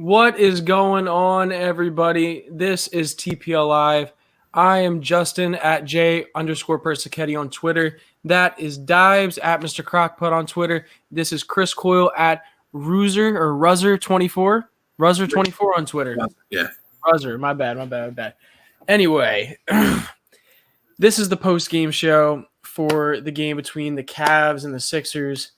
What is going on, everybody? This is TPL Live. I am Justin at J_Persichetti on Twitter. That is Dives at Mr. Crockpot on Twitter. This is Chris Coyle at Ruzzer24. Ruzzer24 on Twitter. Yeah. Ruzzer, my bad. Anyway, this is the post-game show for the game between the Cavs and the Sixers.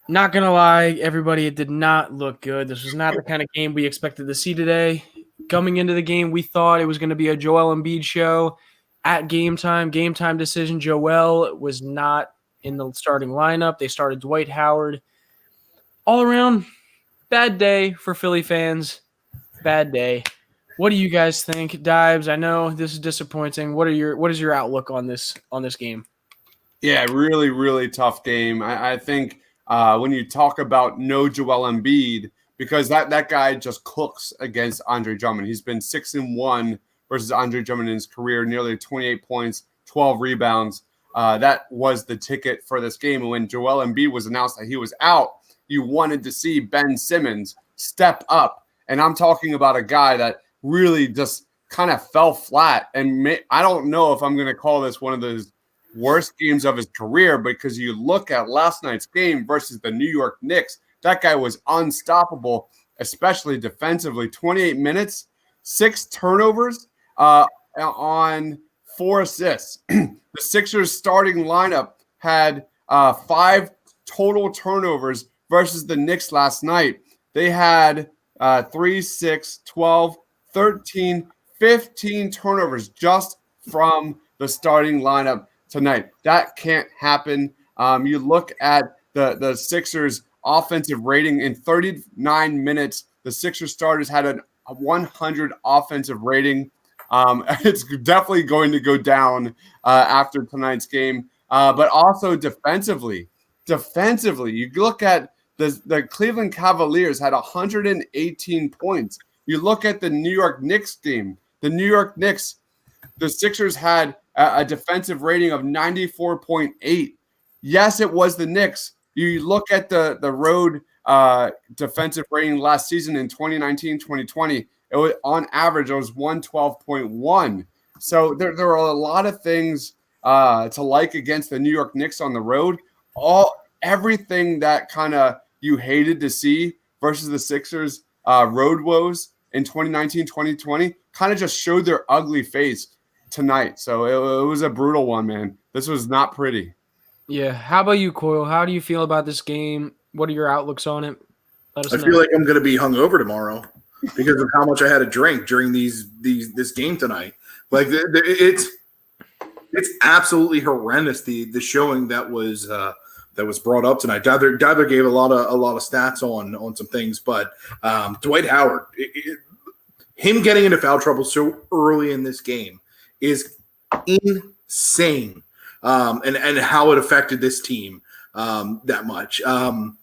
Not going to lie, everybody, it did not look good. This was not the kind of game we expected to see today. Coming into the game, we thought it was going to be a Joel Embiid show at game time decision. Joel was not in the starting lineup. They started Dwight Howard. All around, bad day for Philly fans. Bad day. What do you guys think, Dives? I know this is disappointing. What is your outlook on this game? Yeah, really, really tough game. I think when you talk about no Joel Embiid, because that guy just cooks against Andre Drummond. He's been 6-1 versus Andre Drummond in his career, nearly 28 points, 12 rebounds. That was the ticket for this game. And when Joel Embiid was announced that he was out, you wanted to see Ben Simmons step up. And I'm talking about a guy that really just kind of fell flat. And I don't know if I'm going to call this one of those worst games of his career, because you look at last night's game versus the New York Knicks, that guy was unstoppable, especially defensively. 28 minutes, 6 turnovers on 4 assists. The Sixers starting lineup had 5 total turnovers versus the Knicks last night. They had 3, 6, 12, 13, 15 turnovers just from the starting lineup tonight. That can't happen. You look at the Sixers offensive rating in 39 minutes. The Sixers starters had a 100 offensive rating. It's definitely going to go down after tonight's game. But also defensively, you look at the Cleveland Cavaliers had 118 points. You look at the New York Knicks game. The New York Knicks, the Sixers had a defensive rating of 94.8. Yes, it was the Knicks. You look at the road defensive rating last season in 2019-2020, it was on average, it was 112.1. So there are a lot of things to like against the New York Knicks on the road. Everything that kind of you hated to see versus the Sixers road woes in 2019-2020 kind of just showed their ugly face tonight. So it was a brutal one, man. This was not pretty. Yeah. How about you, Coyle? How do you feel about this game? What are your outlooks on it? I feel like I'm going to be hungover tomorrow because of how much I had to drink during this game tonight. Like it's absolutely horrendous. The showing that was brought up tonight. Diver gave a lot of stats on some things, but Dwight Howard, him getting into foul trouble so early in this game is insane, and how it affected this team that much. I'm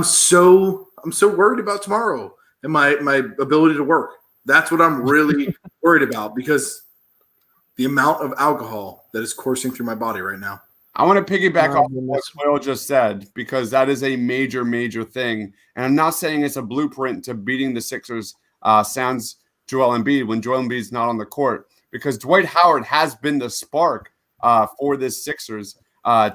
so worried about tomorrow and my ability to work. That's what I'm really worried about, because the amount of alcohol that is coursing through my body right now. I want to piggyback off what Will just said, because that is a major, major thing. And I'm not saying it's a blueprint to beating the Sixers sans Joel Embiid when Joel Embiid is not on the court, because Dwight Howard has been the spark for this Sixers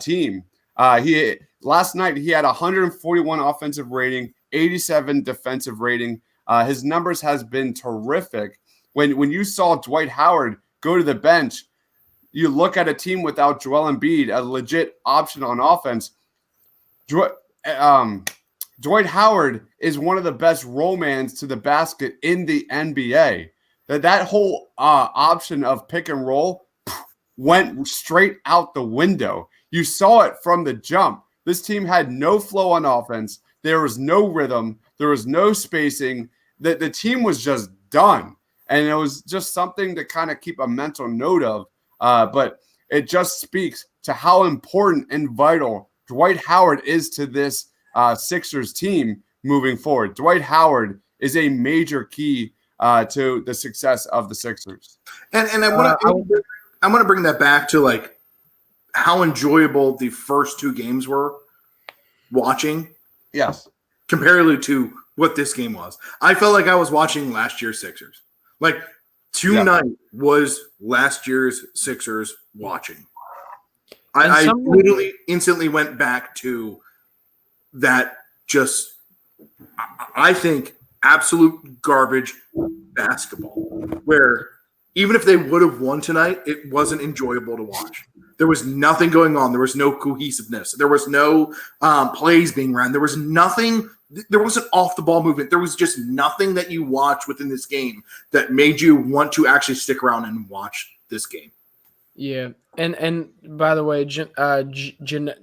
team. Last night he had 141 offensive rating, 87 defensive rating. His numbers has been terrific. When you saw Dwight Howard go to the bench, you look at a team without Joel Embiid, a legit option on offense. Dwight Howard is one of the best rollmans to the basket in the NBA. That whole option of pick and roll went straight out the window. You saw it from the jump. This team had no flow on offense. There was no rhythm. There was no spacing. The team was just done. And it was just something to kind of keep a mental note of. But it just speaks to how important and vital Dwight Howard is to this Sixers team moving forward. Dwight Howard is a major key to the success of the Sixers. And I want to bring that back to like how enjoyable the first 2 games were watching. Yes. Comparatively to what this game was. I felt like I was watching last year's Sixers. Like tonight was last year's Sixers watching. I literally instantly went back to that. Just, I think, absolute garbage basketball, where even if they would have won tonight, it wasn't enjoyable to watch. There was nothing going on. There was no cohesiveness. There was no plays being run. There was nothing. There wasn't off-the-ball movement. There was just nothing that you watched within this game that made you want to actually stick around and watch this game. Yeah, and by the way, Gianotto,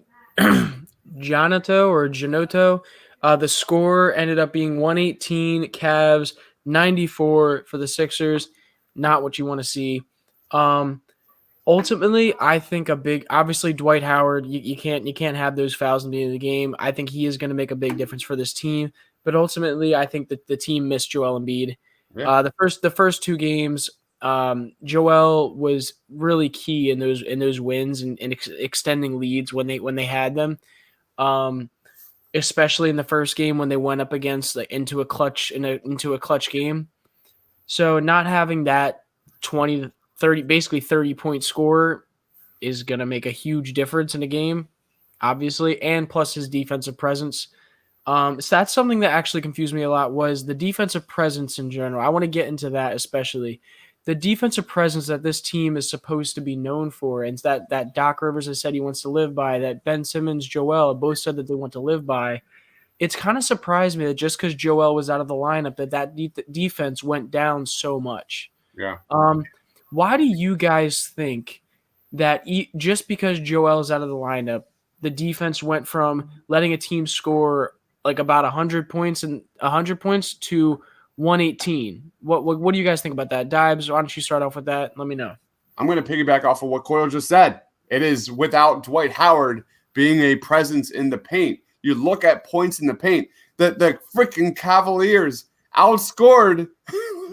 the score ended up being 118 Cavs, 94 for the Sixers. Not what you want to see. Ultimately, I think obviously Dwight Howard, you can't have those fouls in the end of the game. I think he is going to make a big difference for this team. But ultimately, I think that the team missed Joel Embiid. Yeah. The first two games, Joel was really key in those wins and extending leads when they had them. Especially in the first game when they went up against into a clutch game. So not having that 20 to 30, basically 30-point score is going to make a huge difference in a game, obviously, and plus his defensive presence. So that's something that actually confused me a lot, was the defensive presence in general. I want to get into that, especially the defensive presence that this team is supposed to be known for, and that Doc Rivers has said he wants to live by, that Ben Simmons, Joel both said that they want to live by. It's kind of surprised me that just because Joel was out of the lineup, that defense went down so much. Yeah. Why do you guys think that just because Joel is out of the lineup, the defense went from letting a team score like about 100 points to 118? What do you guys think about that? Dibes, why don't you start off with that? Let me know. I'm going to piggyback off of what Coyle just said. It is without Dwight Howard being a presence in the paint. You look at points in the paint. The freaking Cavaliers outscored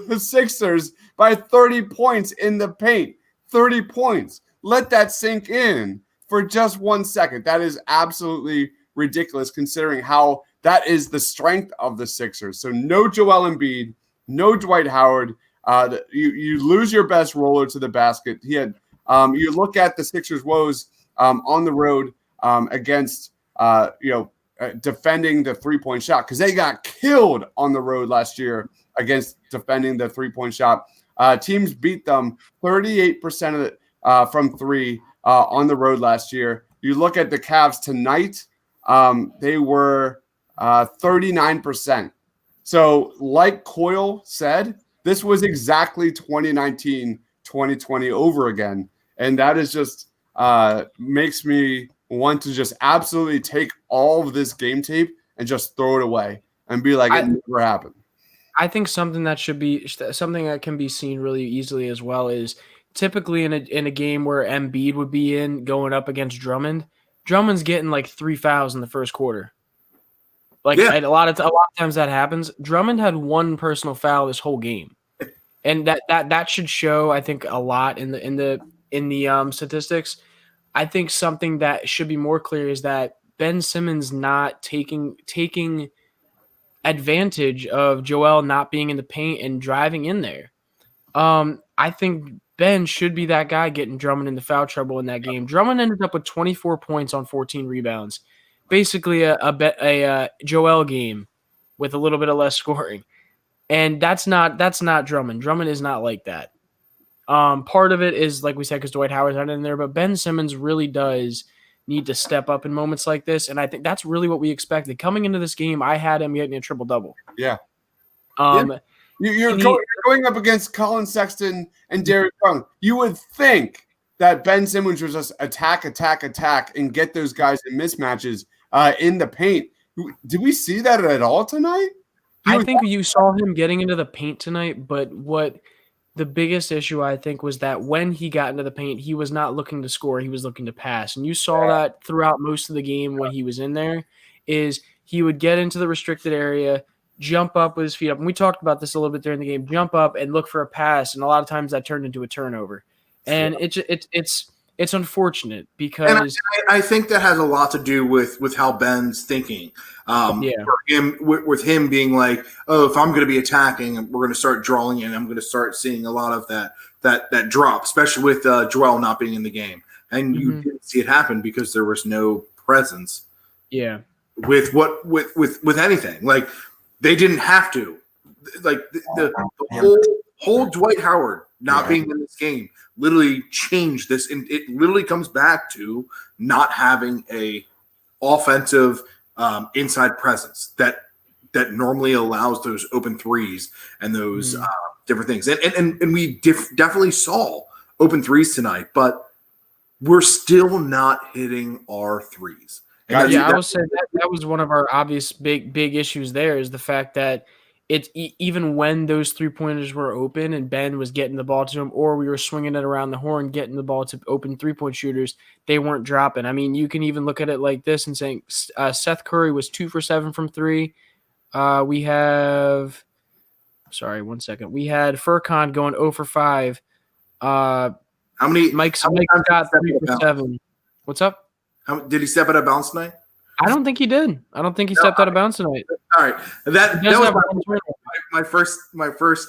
the Sixers by 30 points in the paint. 30 points. Let that sink in for just 1 second. That is absolutely ridiculous considering how that is the strength of the Sixers. So no Joel Embiid, no Dwight Howard. You lose your best roller to the basket. He had. You look at the Sixers' woes on the road against defending the 3-point shot, because they got killed on the road last year against defending the 3-point shot. Teams beat them 38% of it from three on the road last year. You look at the Cavs tonight, they were 39%. So like Coyle said, this was exactly 2019, 2020 over again. And that is just makes me want to just absolutely take all of this game tape and just throw it away and be like, it never happened. I think something that can be seen really easily as well is typically in a game where Embiid would be in going up against Drummond. Drummond's getting like 3 fouls in the first quarter. A lot of times that happens. Drummond had 1 personal foul this whole game, and that should show, I think, a lot in the statistics. I think something that should be more clear is that Ben Simmons not taking advantage of Joel not being in the paint and driving in there. I think Ben should be that guy getting Drummond into foul trouble in that game. Drummond ended up with 24 points on 14 rebounds. Basically a Joel game with a little bit of less scoring. And that's not Drummond. Drummond is not like that. Part of it is, like we said, because Dwight Howard's not in there, but Ben Simmons really does need to step up in moments like this, and I think that's really what we expected. Coming into this game, I had him getting a triple-double. Yeah. You're going up against Colin Sexton and Derrick Young. You would think that Ben Simmons would just attack, and get those guys in mismatches in the paint. Did we see that at all tonight? I think you saw him getting into the paint tonight, but what the biggest issue, I think, was that when he got into the paint, he was not looking to score. He was looking to pass. And you saw that throughout most of the game when he was in there, is he would get into the restricted area, jump up with his feet up. And we talked about this a little bit during the game, jump up and look for a pass. And a lot of times that turned into a turnover. And it's it's unfortunate And because I think that has a lot to do with how Ben's thinking. For him, with him being like, oh, if I'm going to be attacking, we're going to start drawing, and I'm going to start seeing a lot of that drop, especially with Joel not being in the game. And you didn't see it happen because there was no presence. Yeah. With anything, like they didn't have to, like the whole Dwight Howard not being in this game literally changed this, and it literally comes back to not having a offensive inside presence that normally allows those open threes and those different things. And we definitely saw open threes tonight, but we're still not hitting our threes. And I will say that was one of our obvious big issues there is the fact that it's even when those 3-pointers were open and Ben was getting the ball to him, or we were swinging it around the horn, getting the ball to open 3-point shooters, they weren't dropping. I mean, you can even look at it like this and saying Seth Curry was 2 for 7 from 3. We have Furkan going 0 for 5. how many? Mike got 3 for 7. What's up? Did he step out of bounds tonight? I don't think he did. I don't think he stepped out of bounds tonight. All right, that was my first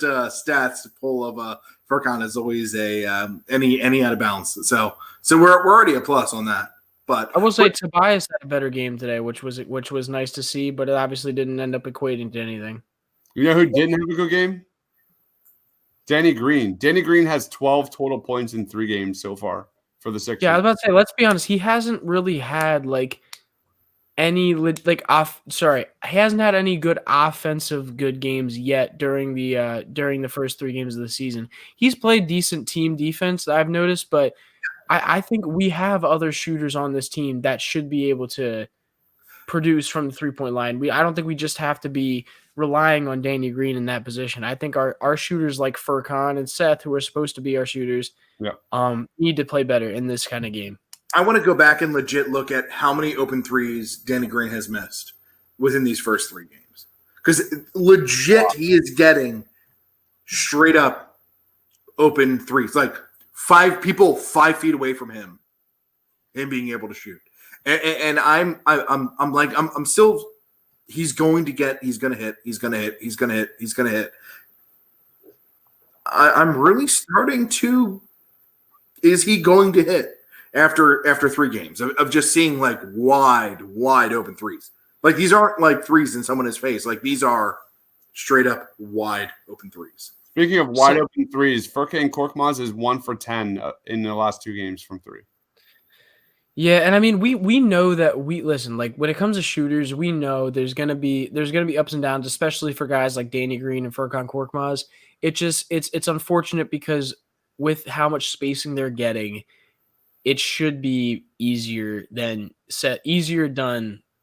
stats pull of Furkan is always a any out of bounds. So we're already a plus on that. But I will say Tobias had a better game today, which was nice to see, but it obviously didn't end up equating to anything. You know who didn't have a good game? Danny Green. Danny Green has 12 total points in 3 games so far for the Sixers. Yeah, I was about to say, let's be honest, he hasn't really had he hasn't had any good offensive good games yet during the first 3 games of the season. He's played decent team defense, I've noticed, but I think we have other shooters on this team that should be able to produce from the 3-point line. I don't think we just have to be relying on Danny Green in that position. I think our shooters like Furkan and Seth, who are supposed to be our shooters, need to play better in this kind of game. I want to go back and legit look at how many open threes Danny Green has missed within these first 3 games. Because legit, he is getting straight up open threes, like 5 people 5 feet away from him and being able to shoot. And I'm still, he's going to hit. I'm really starting to, is he going to hit after 3 games of just seeing like wide open threes? Like these aren't like threes in someone's face. Like these are straight up wide open threes. Speaking of wide open threes, Furkan Korkmaz is 1 for 10 in the last 2 games from 3. Yeah, and I mean we know that listen, like when it comes to shooters, we know there's gonna be ups and downs, especially for guys like Danny Green and Furkan Korkmaz. It's unfortunate because with how much spacing they're getting, it should be easier done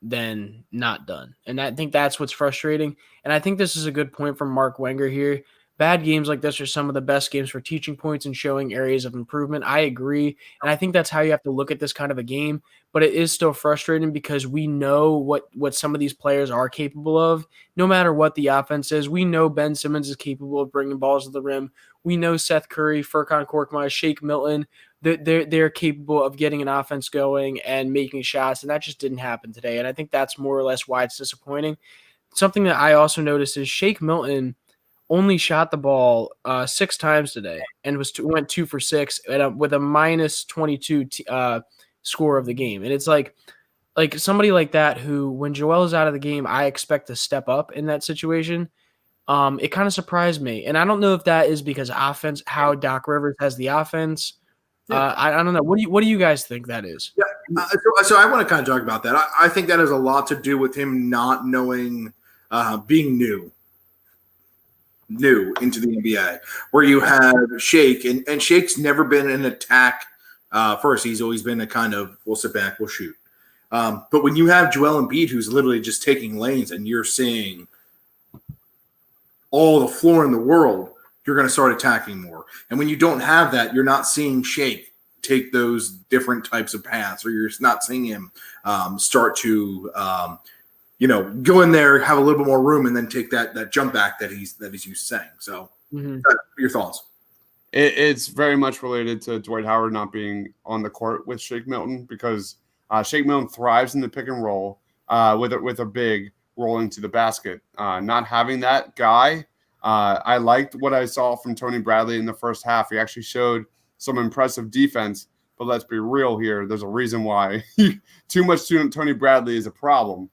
than not done. And I think that's what's frustrating. And I think this is a good point from Mark Wenger here. Bad games like this are some of the best games for teaching points and showing areas of improvement. I agree. And I think that's how you have to look at this kind of a game. But it is still frustrating because we know what some of these players are capable of. No matter what the offense is, we know Ben Simmons is capable of bringing balls to the rim. We know Seth Curry, Furkan Korkmaz, Shake Milton, they're capable of getting an offense going and making shots. And that just didn't happen today. And I think that's more or less why it's disappointing. Something that I also noticed is Shake Milton only shot the ball 6 times today and went 2 for 6 with a minus 22 score of the game. And it's like somebody like that who, when Joel is out of the game, I expect to step up in that situation. It kind of surprised me. And I don't know if that is because offense, how Doc Rivers has the offense. I don't know. What do you guys think that is? Yeah. So I want to kind of talk about that. I think that has a lot to do with him not knowing, being new into the NBA, where you have Shake, and Shake's never been an attack first. He's always been a kind of, we'll sit back, we'll shoot. But when you have Joel Embiid, who's literally just taking lanes, and you're seeing all the floor in the world, you're going to start attacking more. And when you don't have that, you're not seeing Shake take those different types of paths, or you're not seeing him start to go in there, have a little bit more room, and then take that jump back that he's used to saying. So, your thoughts? It's very much related to Dwight Howard not being on the court with Shake Milton, because Shake Milton thrives in the pick and roll with a big rolling to the basket. Not having that guy, I liked what I saw from Tony Bradley in the first half. He actually showed some impressive defense, but let's be real here. There's a reason why too much Tony Bradley is a problem,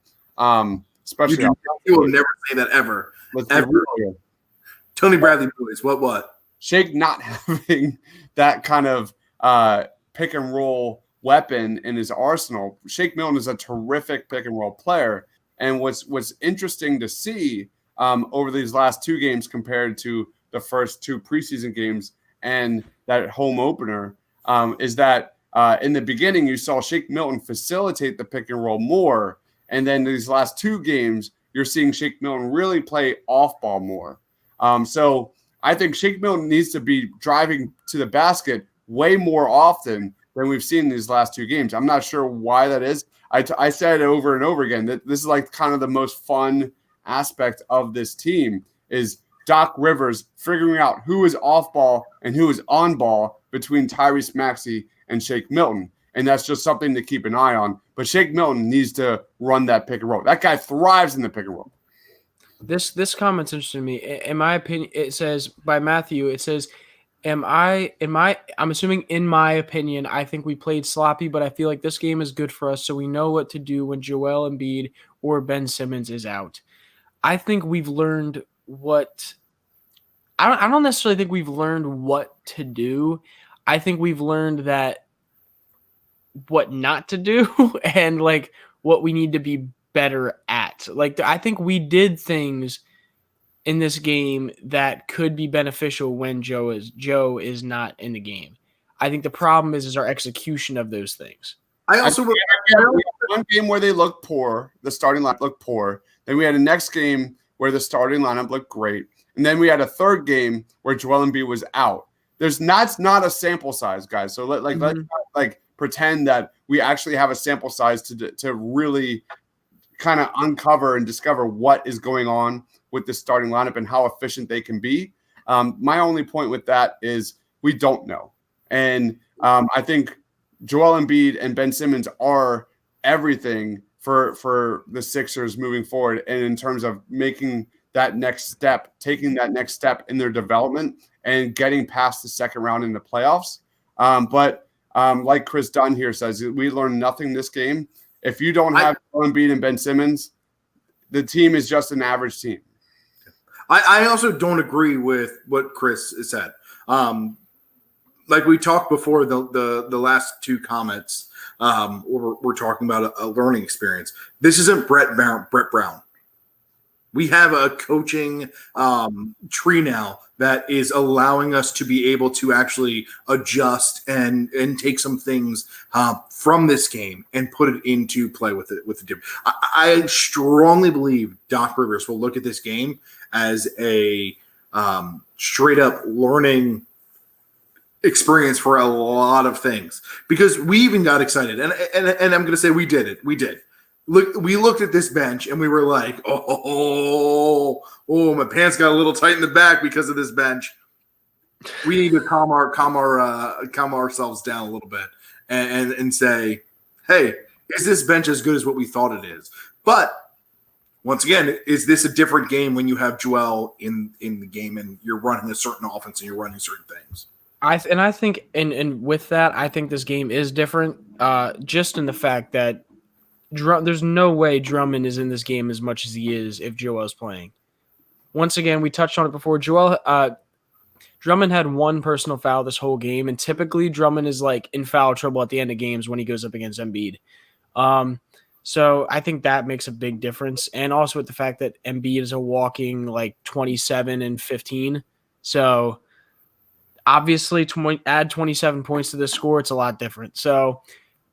especially. You will never say that ever. Ever. Tony Bradley boys, what? Shake not having that kind of pick and roll weapon in his arsenal. Shake Milton is a terrific pick and roll player. And what's interesting to see over these last two games compared to the first two preseason games and that home opener is that in the beginning you saw Shake Milton facilitate the pick and roll more. And then these last two games, you're seeing Shake Milton really play off ball more. So I think Shake Milton needs to be driving to the basket way more often than we've seen in these last two games. I'm not sure why that is. I said it over and over again that this is like kind of the most fun aspect of this team is Doc Rivers figuring out who is off ball and who is on ball between Tyrese Maxey and Shake Milton. And that's just something to keep an eye on. But Shake Milton needs to run that pick and roll. That guy thrives in the pick and roll. This comment's interesting to me. In my opinion, it says by Matthew, it says, I'm assuming in my opinion, I think we played sloppy, but I feel like this game is good for us. So we know what to do when Joel Embiid or Ben Simmons is out. I think we've learned what I don't necessarily think we've learned what to do. I think we've learned that what not to do and like what we need to be better at. Like I think we did things in this game that could be beneficial when Joe is not in the game. I think the problem is our execution of those things. I also we had one game where they looked poor, the starting lineup looked poor. Then we had a next game where the starting lineup looked great. And then we had a third game where Joel Embiid was out. That's not a sample size, guys. So let's not pretend that we actually have a sample size to really kind of uncover and discover what is going on with the starting lineup and how efficient they can be. My only point with that is we don't know. And I think Joel Embiid and Ben Simmons are everything for the Sixers moving forward. And in terms of making that next step, taking that next step in their development and getting past the second round in the playoffs. But like Chris Dunn here says, we learned nothing this game. If you don't have Joel Embiid and Ben Simmons, the team is just an average team. I also don't agree with what Chris said. Like we talked before, the last two comments, we're talking about a learning experience. This isn't Brett Brown. We have a coaching tree now that is allowing us to be able to actually adjust and take some things from this game and put it into play with the different. I strongly believe Doc Rivers will look at this game as a straight up learning experience for a lot of things, because we even got excited and I'm going to say we did. Look, we looked at this bench and we were like, oh, my pants got a little tight in the back because of this bench. We need to calm ourselves down a little bit and say, hey, is this bench as good as what we thought it is? But once again, is this a different game when you have Joel in the game and you're running a certain offense and you're running certain things? I think with that, I think this game is different, just in the fact that there's no way Drummond is in this game as much as he is if Joel's playing. Once again, we touched on it before. Drummond had one personal foul this whole game, and typically Drummond is like in foul trouble at the end of games when he goes up against Embiid. So I think that makes a big difference, and also with the fact that Embiid is a walking like 27 and 15. So obviously, add 27 points to this score, it's a lot different. So.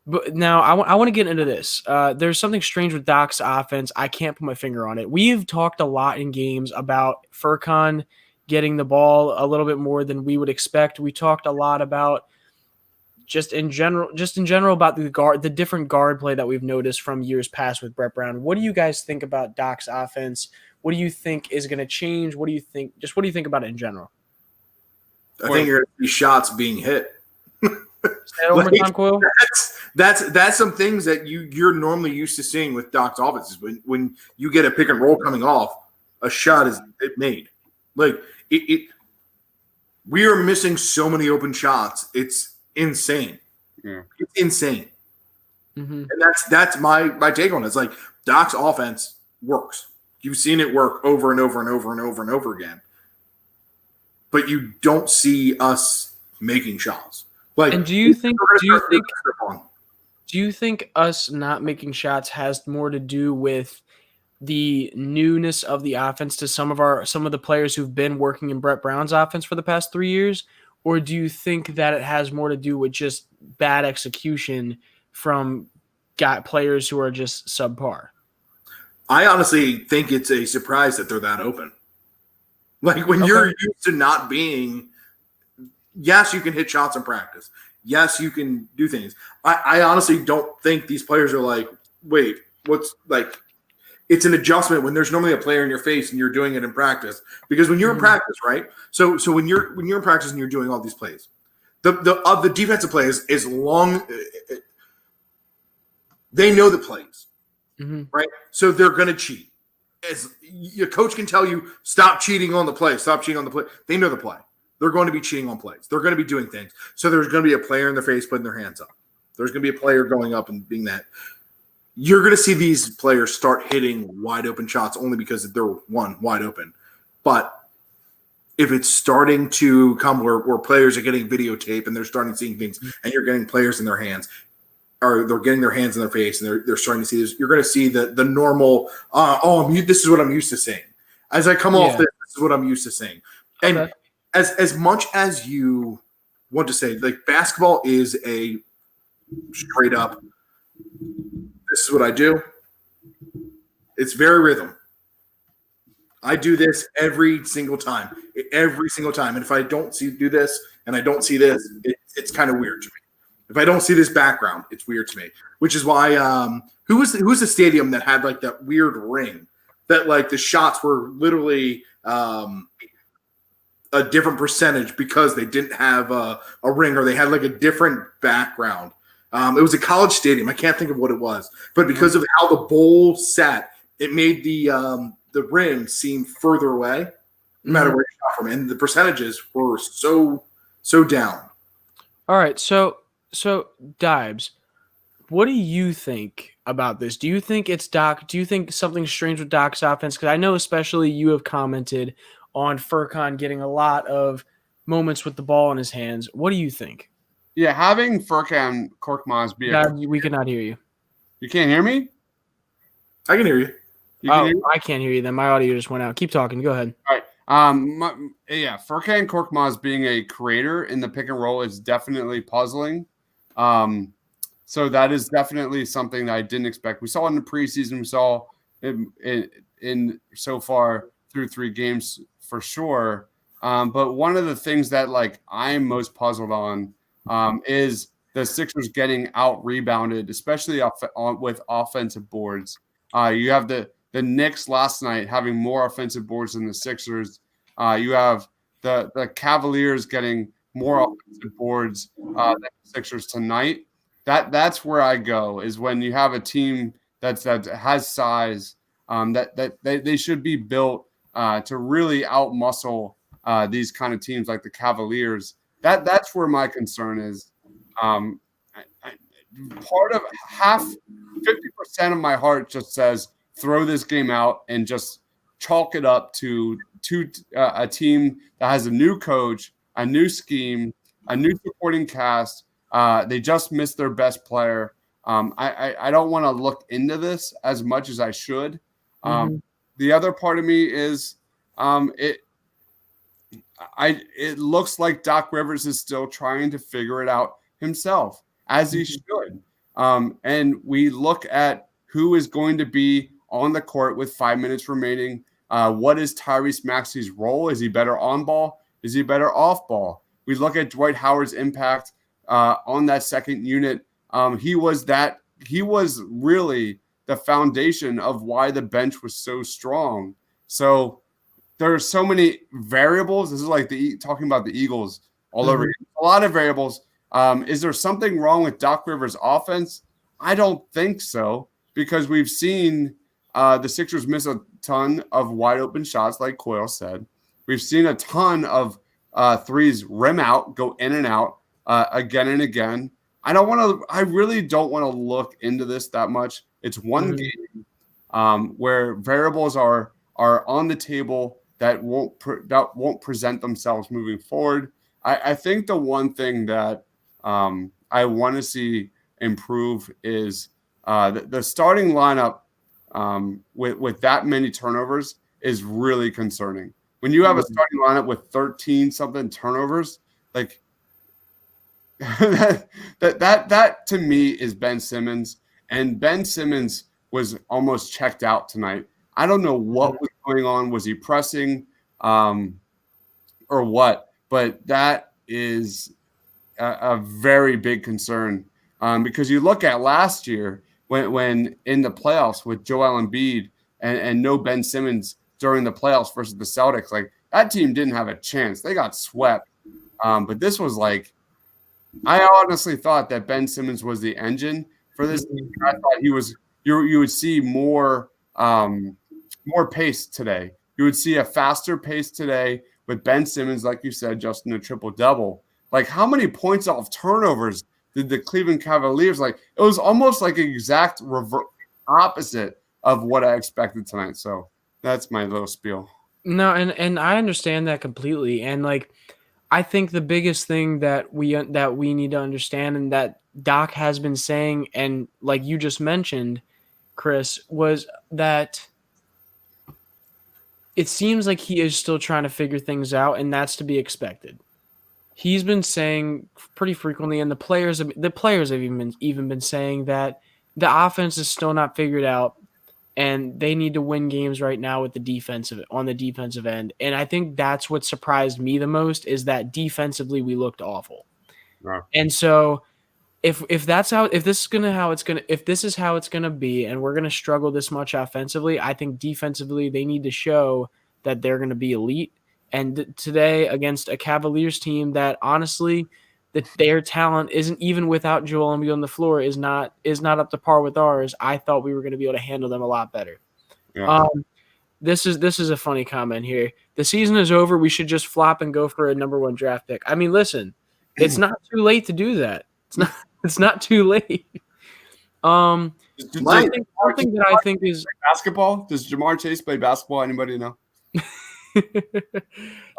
But now I want to get into this. There's something strange with Doc's offense. I can't put my finger on it. We've talked a lot in games about Furkan getting the ball a little bit more than we would expect. We talked a lot about just in general about the different guard play that we've noticed from years past with Brett Brown. What do you guys think about Doc's offense? What do you think is going to change? What do you think about it in general? I think you're going to see shots being hit. Say that one more time, Quill. That's some things that you're normally used to seeing with Doc's offenses. When you get a pick and roll coming off, a shot is made. Like it we are missing so many open shots. It's insane. Yeah. It's insane. Mm-hmm. And that's my take on it. It's like Doc's offense works. You've seen it work over and over and over and over and over again. But you don't see us making shots. Like, and do you think us not making shots has more to do with the newness of the offense to some of the players who've been working in Brett Brown's offense for the past 3 years? Or do you think that it has more to do with just bad execution from players who are just subpar? I honestly think it's a surprise that they're that open. Like when you're used to not being, yes, you can hit shots in practice. Yes, you can do things. I honestly don't think these players are like, wait, what's like, it's an adjustment when there's normally a player in your face and you're doing it in practice. Because when you're in practice, right? So when you're in practice and you're doing all these plays, the defensive plays is long. They know the plays, right? So they're going to cheat. As your coach can tell you, stop cheating on the play. Stop cheating on the play. They know the play. They're going to be cheating on plays. They're going to be doing things. So there's going to be a player in their face putting their hands up. There's going to be a player going up and being that. You're going to see these players start hitting wide open shots only because they're wide open. But if it's starting to come where players are getting videotape and they're starting seeing things and you're getting players in their hands, or they're getting their hands in their face and they're starting to see this, you're going to see the normal, this is what I'm used to seeing. As I come off this is what I'm used to seeing. And as much as you want to say, like, basketball is a straight up, this is what I do. It's very rhythm. I do this every single time. And if I don't do this and I don't see this, it's kind of weird to me. If I don't see this background, it's weird to me. Which is why who was the stadium that had like that weird ring that like the shots were literally a different percentage because they didn't have a ring or they had like a different background. It was a college stadium. I can't think of what it was, but because of how the bowl sat, it made the rim seem further away, no matter where you shot from. And the percentages were so down. All right, so Dibes, what do you think about this? Do you think it's Doc? Do you think something's strange with Doc's offense? Because I know especially you have commented on Furkan getting a lot of moments with the ball in his hands. What do you think? Yeah, having Furkan Korkmaz be we cannot hear you. You can't hear me? I can hear you. I can't hear you then. My audio just went out. Keep talking. Go ahead. All right. Furkan Korkmaz being a creator in the pick and roll is definitely puzzling. So that is definitely something that I didn't expect. We saw in the preseason, we saw in so far through 3 games for sure. But one of the things that like I'm most puzzled on is the Sixers getting out rebounded, especially with offensive boards. You have the Knicks last night having more offensive boards than the Sixers. You have the Cavaliers getting more offensive boards than the Sixers tonight. That's where I go, is when you have a team that has size, that they should be built to really outmuscle these kind of teams like the Cavaliers. That's where my concern is. Part of 50% of my heart just says throw this game out and just chalk it up to a team that has a new coach, a new scheme, a new supporting cast. They just missed their best player. I don't want to look into this as much as I should. The other part of me is it looks like Doc Rivers is still trying to figure it out himself, as he should. And we look at who is going to be on the court with 5 minutes remaining. What is Tyrese Maxey's role? Is he better on ball? Is he better off ball? We look at Dwight Howard's impact on that second unit. He was really the foundation of why the bench was so strong. So there are so many variables. This is like talking about the Eagles all over again. A lot of variables. Is there something wrong with Doc Rivers' offense? I don't think so, because we've seen the Sixers miss a ton of wide open shots, like Coyle said. We've seen a ton of threes rim out, go in and out again and again. I really don't want to look into this that much. It's one game where variables are on the table that won't present themselves moving forward. I think the one thing that I want to see improve is the starting lineup with that many turnovers is really concerning. When you have a starting lineup with 13 something turnovers, like that to me is Ben Simmons, and Ben Simmons was almost checked out tonight. I don't know what was going on. Was he pressing or what? But that is a very big concern because you look at last year when in the playoffs with Joel Embiid and no Ben Simmons during the playoffs versus the Celtics, like that team didn't have a chance. They got swept. But this was like, I honestly thought that Ben Simmons was the engine for this team. I thought he was. You would see more pace today. You would see a faster pace today with Ben Simmons, like you said, Justin, a triple-double. Like, how many points off turnovers did the Cleveland Cavaliers like? It was almost like an exact opposite of what I expected tonight. So that's my little spiel. No, and I understand that completely. And like, I think the biggest thing that we need to understand, and that Doc has been saying, and like you just mentioned, Chris, was that it seems like he is still trying to figure things out, and that's to be expected. He's been saying pretty frequently, and the players have even been saying that the offense is still not figured out, and they need to win games right now with on the defensive end. And I think that's what surprised me the most, is that defensively we looked awful. Wow. And so if this is how it's gonna be, and we're gonna struggle this much offensively, I think defensively they need to show that they're gonna be elite. And today, against a Cavaliers team that honestly, that their talent isn't, even without Joel Embiid on the floor, is not up to par with ours, I thought we were going to be able to handle them a lot better. Yeah. This is a funny comment here. The season is over. We should just flop and go for a number 1 draft pick. I mean, listen, it's not too late to do that. It's not too late. I think is basketball. Does Jamar Chase play basketball? Anybody know?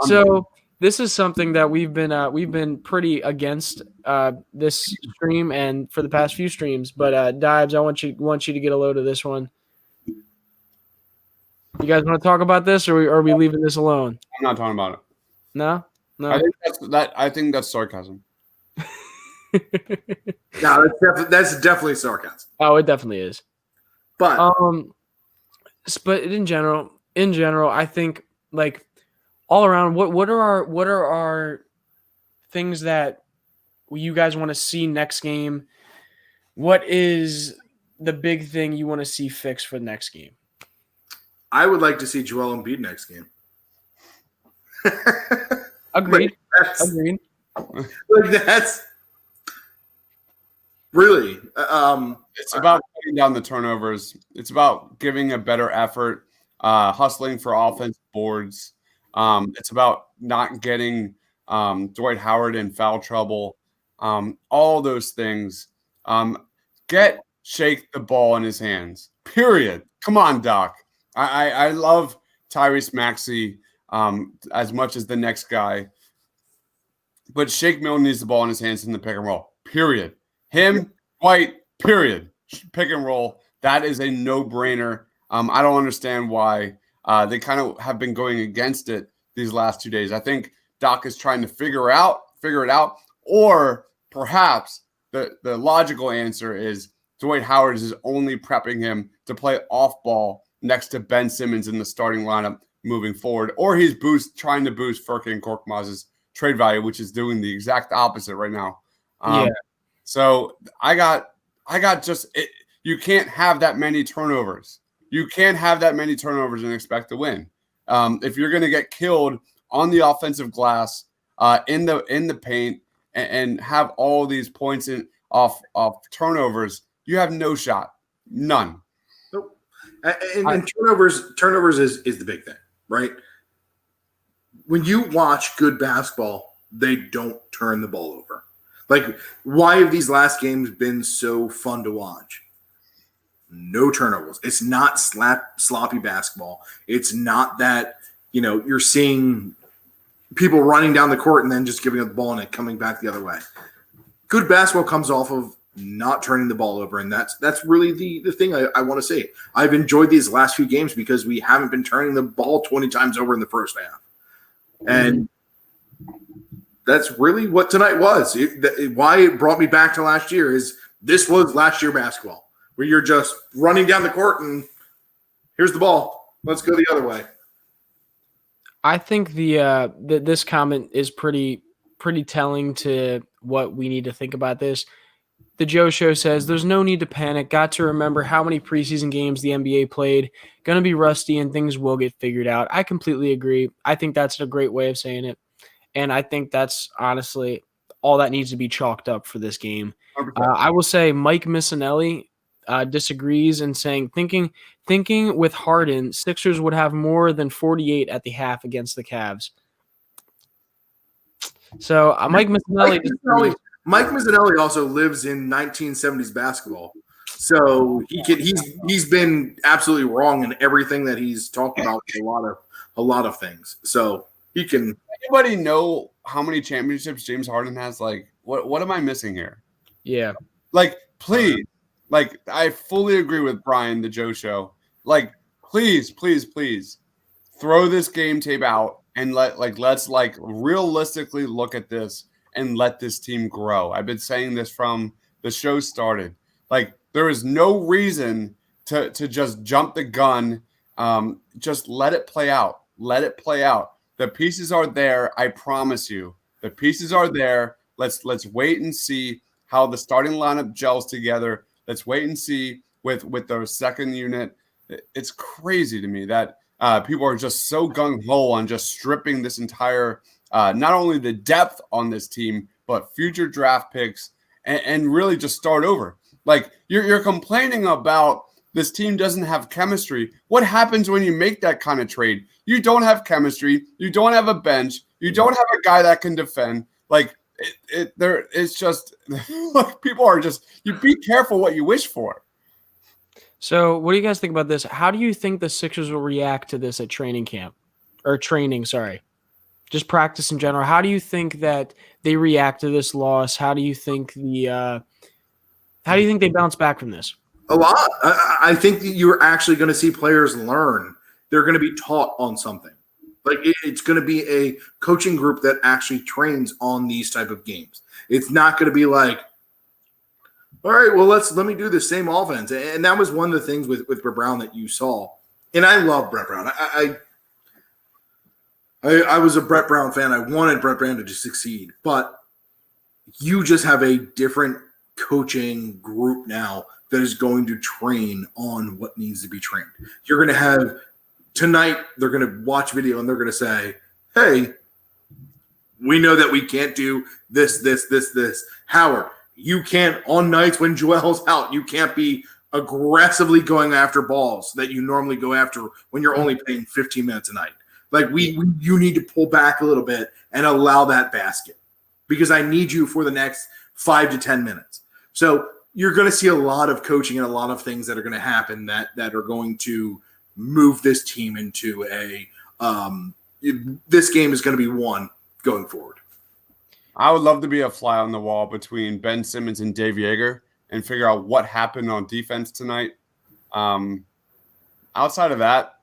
So this is something that we've been pretty against this stream and for the past few streams. But Dives, I want you to get a load of this one. You guys want to talk about this, or are we leaving this alone? I'm not talking about it. No. I think that's sarcasm. No, that's definitely sarcasm. Oh, it definitely is. But in general, I think, like, all around, what are our things that you guys want to see next game? What is the big thing you want to see fixed for the next game? I would like to see Joel Embiid next game. Agreed. Agreed. Like, that's really it's about cutting down the turnovers. It's about giving a better effort, hustling for offense boards. It's about not getting Dwight Howard in foul trouble. All those things. Shake the ball in his hands. Period. Come on, Doc. I love Tyrese Maxey as much as the next guy, but Shake Milton needs the ball in his hands in the pick and roll. Period. Him, White. Period. Pick and roll. That is a no-brainer. I don't understand why they kind of have been going against it these last 2 days. I think Doc is trying to figure it out, or perhaps the logical answer is Dwight Howard is only prepping him to play off ball next to Ben Simmons in the starting lineup moving forward, or he's trying to boost Furkan Korkmaz's trade value, which is doing the exact opposite right now. So I got just it. You can't have that many turnovers. You can't have that many turnovers and expect to win. If you're going to get killed on the offensive glass, in the paint, and have all these points off turnovers, you have no shot, none. Nope. And turnovers is the big thing, right? When you watch good basketball, they don't turn the ball over. Like, why have these last games been so fun to watch? No turnovers. It's not sloppy basketball. It's not that, you're seeing people running down the court and then just giving up the ball and it coming back the other way. Good basketball comes off of not turning the ball over, and that's really the thing I want to say. I've enjoyed these last few games because we haven't been turning the ball 20 times over in the first half. And that's really what tonight was. Why it brought me back to last year is this was last year basketball, where you're just running down the court and here's the ball. Let's go the other way. I think this comment is pretty telling to what we need to think about this. The Joe Show says, there's no need to panic. Got to remember how many preseason games the NBA played. Going to be rusty and things will get figured out. I completely agree. I think that's a great way of saying it. And I think that's honestly all that needs to be chalked up for this game. I will say Mike Missinelli disagrees and saying, thinking with Harden, Sixers would have more than 48 at the half against the Cavs. So Mike Missinelli also lives in 1970s basketball, so he's been absolutely wrong in everything that he's talked about. A lot of things. So he can. Anybody know how many championships James Harden has? Like, what am I missing here? Yeah. Like, please. Like, I fully agree with Brian, the Joe Show. Like, please throw this game tape out and let's realistically look at this and let this team grow. I've been saying this from the show started. Like, there is no reason to just jump the gun. Just let it play out. Let it play out. The pieces are there. I promise you. The pieces are there. Let's wait and see how the starting lineup gels together. Let's wait and see with their second unit. It's crazy to me that people are just so gung-ho on just stripping this entire not only the depth on this team, but future draft picks and really just start over. Like, you're complaining about this team doesn't have chemistry. What happens when you make that kind of trade? You don't have chemistry. You don't have a bench. You don't have a guy that can defend. Like, it's just like people are just, you be careful what you wish for. So what do you guys think about this? How do you think the Sixers will react to this at training camp or training? Sorry, just practice in general. How do you think that they react to this loss? How do you think they bounce back from this? A lot. I think that you're actually going to see players learn. They're going to be taught on something. Like, it's going to be a coaching group that actually trains on these type of games. It's not going to be like, all right, well, let me do the same offense. And that was one of the things with Brett Brown that you saw. And I love Brett Brown. I was a Brett Brown fan. I wanted Brett Brown to just succeed. But you just have a different coaching group now that is going to train on what needs to be trained. You're going to have tonight, they're going to watch video and they're going to say, hey, we know that we can't do this. Howard, you can't, on nights when Joel's out, you can't be aggressively going after balls that you normally go after when you're only playing 15 minutes a night. Like, you need to pull back a little bit and allow that basket because I need you for the next 5 to 10 minutes. So you're going to see a lot of coaching and a lot of things that are going to happen that are going to move this team into this game is going to be won going forward. I would love to be a fly on the wall between Ben Simmons and Dave Yeager and figure out what happened on defense tonight. Outside of that,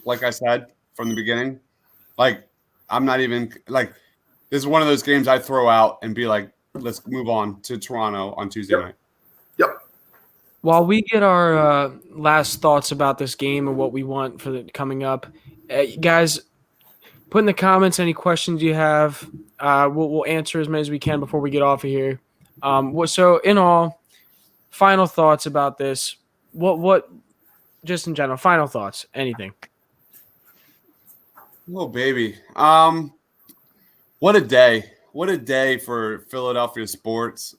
like I said from the beginning, like, I'm not even like, this is one of those games I throw out and be like, let's move on to Toronto on Tuesday night. Yep. While we get our last thoughts about this game and what we want for the coming up, guys, put in the comments any questions you have. We'll answer as many as we can before we get off of here. So in all, final thoughts about this. What just in general, final thoughts, anything. Oh, baby. What a day. What a day for Philadelphia sports.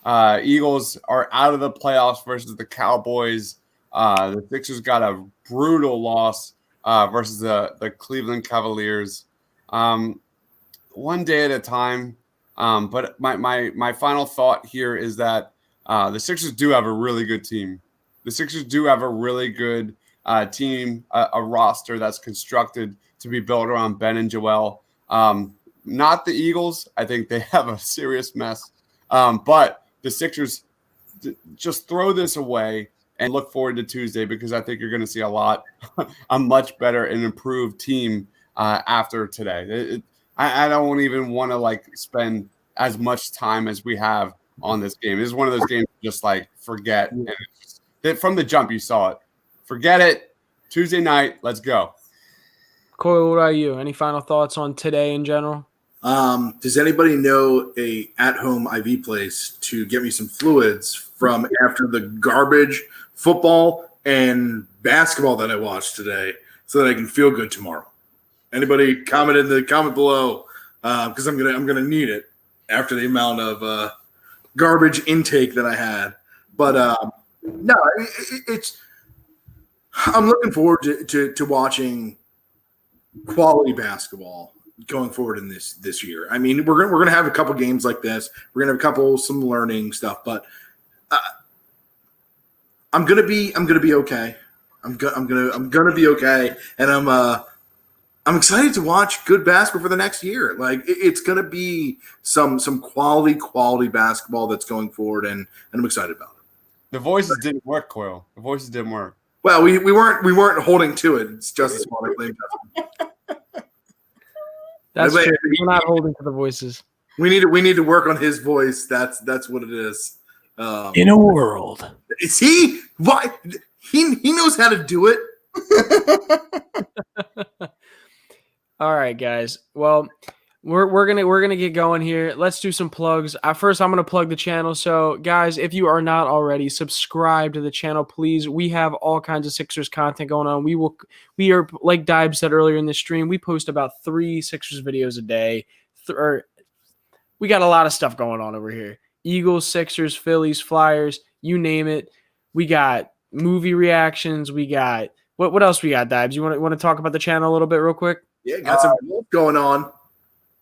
Eagles are out of the playoffs versus the Cowboys. The Sixers got a brutal loss versus the Cleveland Cavaliers. One day at a time. But my final thought here is that the Sixers do have a really good team. The Sixers do have a really good team, a roster that's constructed to be built around Ben and Joel. Not the Eagles. I think they have a serious mess. But the Sixers just throw this away and look forward to Tuesday because I think you're going to see a much better and improved team after today. I don't even want to spend as much time as we have on this game. This is one of those games just forget. And from the jump, you saw it. Forget it. Tuesday night, let's go. Corey, what about you? Any final thoughts on today in general? Does anybody know a at-home IV place to get me some fluids from after the garbage football and basketball that I watched today so that I can feel good tomorrow? Anybody comment in the comment below because I'm gonna need it after the amount of garbage intake that I had. But no, I'm looking forward to watching quality basketball going forward in this year. I mean, we're gonna have a couple games like this. We're gonna have some learning stuff, but I'm gonna be okay. I'm gonna be okay, and I'm excited to watch good basketball for the next year. It's gonna be some quality basketball that's going forward, and I'm excited about it. The voices didn't work, Coyle. The voices didn't work. Well, we weren't holding to it. It's just as well. I blame Justin. That's true. We're not holding to the voices. We need to work on his voice. That's what it is. In a world. Is he? Why? He knows how to do it. All right, guys. Well, we're gonna get going here. Let's do some plugs. First, I'm gonna plug the channel. So, guys, if you are not already, subscribe to the channel, please. We have all kinds of Sixers content going on. We are like Dibes said earlier in the stream. We post about 3 Sixers videos a day. We got a lot of stuff going on over here. Eagles, Sixers, Phillies, Flyers, you name it. We got movie reactions. We got what else we got, Dibes? You want to talk about the channel a little bit real quick? Yeah, got some golf going on.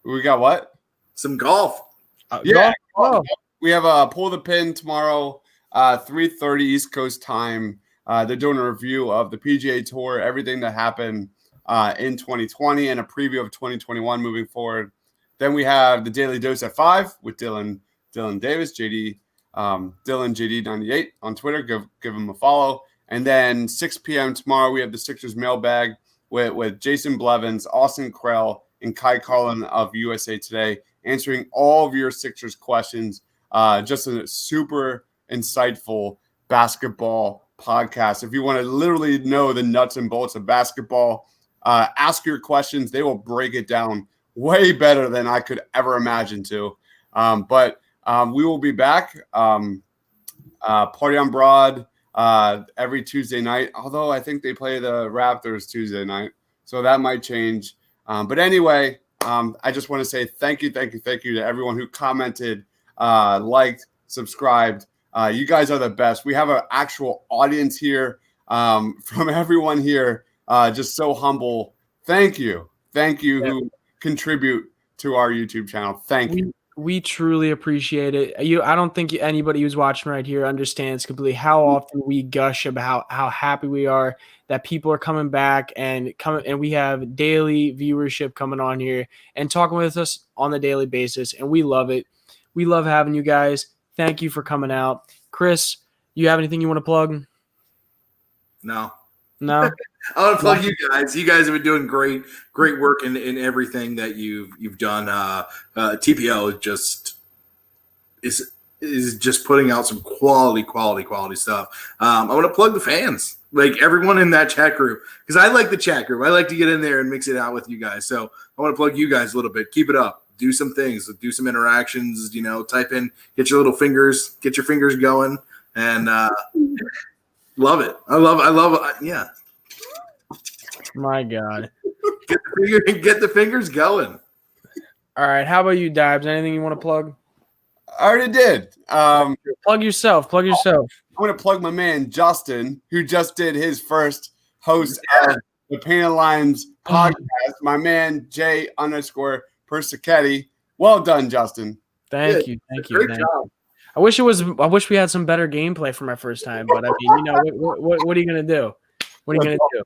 We got what? Some golf. Yeah. Golf. We have a Pull the Pin tomorrow, 3:30 East Coast time. They're doing a review of the PGA Tour, everything that happened in 2020, and a preview of 2021 moving forward. Then we have the Daily Dose at 5 with Dylan Davis, JD, Dylan JD98 on Twitter. Give him a follow. And then 6 p.m. tomorrow, we have the Sixers mailbag with Jason Blevins, Austin Krell, and Kai Carlin of USA Today, answering all of your Sixers questions. Just a super insightful basketball podcast. If you want to literally know the nuts and bolts of basketball, ask your questions. They will break it down way better than I could ever imagine to. But we will be back. Party on Broad every Tuesday night, although I think they play the Raptors Tuesday night, so that might change. But anyway, I just want to say thank you to everyone who commented, liked, subscribed. You guys are the best. We have an actual audience here from everyone here. Just so humble. Thank you. Who contribute to our YouTube channel. Thank you. We truly appreciate it. I don't think anybody who's watching right here understands completely how often we gush about how happy we are that people are coming back and we have daily viewership coming on here and talking with us on the daily basis, and we love it. We love having you guys. Thank you for coming out. Chris, you have anything you want to plug? No. I want to plug you guys. You guys have been doing great work in everything that you've done. TPL is just putting out some quality stuff. I want to plug the fans, like everyone in that chat group, because I like the chat group. I like to get in there and mix it out with you guys. So I want to plug you guys a little bit. Keep it up. Do some things. Do some interactions. Type in. Get your fingers going, and love it. I love it. Yeah. My God. Get the fingers going. All right. How about you, Dibs? Anything you want to plug? I already did. Plug yourself. Plug yourself. I'm going to plug my man, Justin, who just did his first host of the Painted Lines podcast. My man, J_Persichetti. Well done, Justin. Thank you. Great job. I wish we had some better gameplay for my first time, but I mean, what are you going to do? What are you going to do?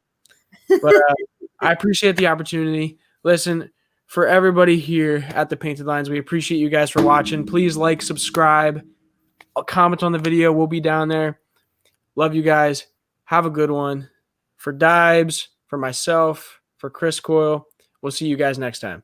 But I appreciate the opportunity. Listen, for everybody here at the Painted Lines, we appreciate you guys for watching. Please like, subscribe, comment on the video. We'll be down there. Love you guys. Have a good one. For Dibes, for myself, for Chris Coyle, we'll see you guys next time.